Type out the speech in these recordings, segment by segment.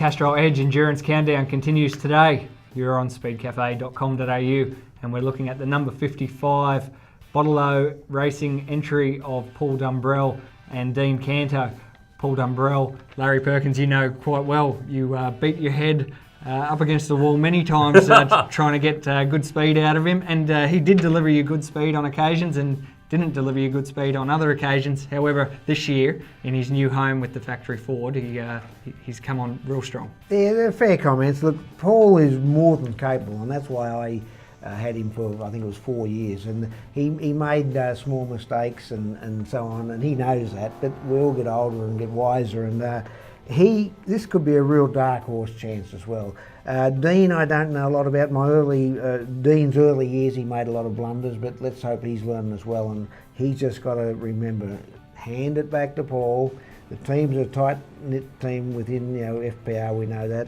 Castrol Edge Endurance Countdown continues today. You're on speedcafe.com.au and we're looking at the number 55 Bottle Racing entry of Paul Dumbrell and Dean Canto. Paul Dumbrell, Larry Perkins, you know quite well. You beat your head up against the wall many times trying to get good speed out of him, and he did deliver you good speed on occasions and didn't deliver you good speed on other occasions. However, this year, in his new home with the factory Ford, he's come on real strong. Yeah, they're fair comments. Look, Paul is more than capable, and that's why I had him for, I think it was 4 years, and he made small mistakes and so on, and he knows that, but we all get older and get wiser, and this could be a real dark horse chance as well. Dean, I don't know a lot about Dean's early years. He made a lot of blunders, but let's hope he's learning as well, and he's just got to remember, hand it back to Paul. The team's a tight-knit team within FPR, we know that.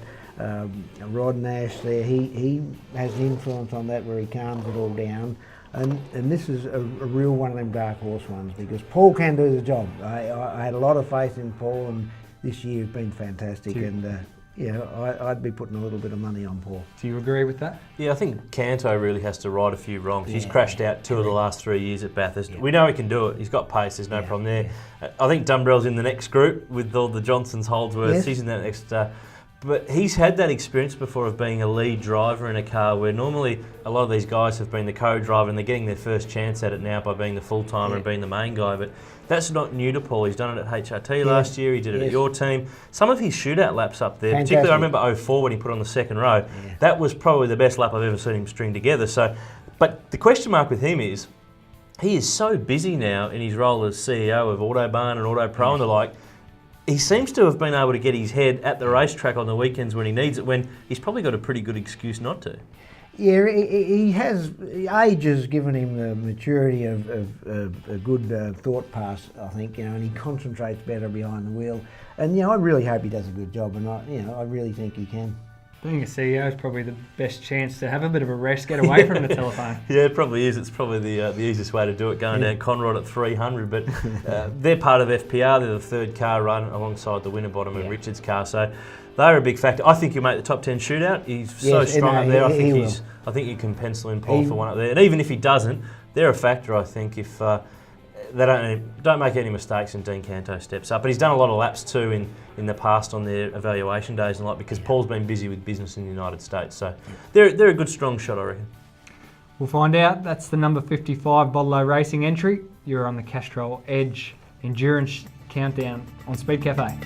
Rod Nash there, he has an influence on that where he calms it all down, and this is a real one of them dark horse ones because Paul can do the job. I had a lot of faith in Paul, and this year has been fantastic, and I'd be putting a little bit of money on Paul. Do you agree with that? Yeah, I think Canto really has to right a few wrongs. He's crashed out 2 of the last 3 years at Bathurst. We know he can do it. He's got pace. There's no problem there. I think Dumbrell's in the next group with all the Johnsons, Holdsworths. He's in that next. But he's had that experience before of being a lead driver in a car where normally a lot of these guys have been the co-driver and they're getting their first chance at it now by being the full-timer and being the main guy. But that's not new to Paul. He's done it at HRT last year. He did it at your team. Some of his shootout laps up there, particularly I remember 04 when he put on the second row. That was probably the best lap I've ever seen him string together. So, but the question mark with him is he is so busy now in his role as CEO of Autobarn and Auto Pro and the like. He seems to have been able to get his head at the racetrack on the weekends when he needs it, when he's probably got a pretty good excuse not to. Yeah, he has. Age has given him the maturity of a good thought pass, I think, and he concentrates better behind the wheel. And I really hope he does a good job, and I really think he can. Being a CEO is probably the best chance to have a bit of a rest, get away from the telephone. Yeah, it probably is. It's probably the easiest way to do it, going down Conrod at 300. But they're part of FPR. They're the third car run alongside the Winterbottom and Richards car. So they're a big factor. I think he'll make the top 10 shootout. He's so strong up there. I think you can pencil in Paul for one up there. And even if he doesn't, they're a factor, I think, if they don't make any mistakes and Dean Canto steps up. But he's done a lot of laps too in the past on their evaluation days and like because Paul's been busy with business in the United States. So they're a good strong shot, I reckon. We'll find out. That's the number 55 Bottle Racing entry. You're on the Castrol Edge Endurance Countdown on Speed Cafe.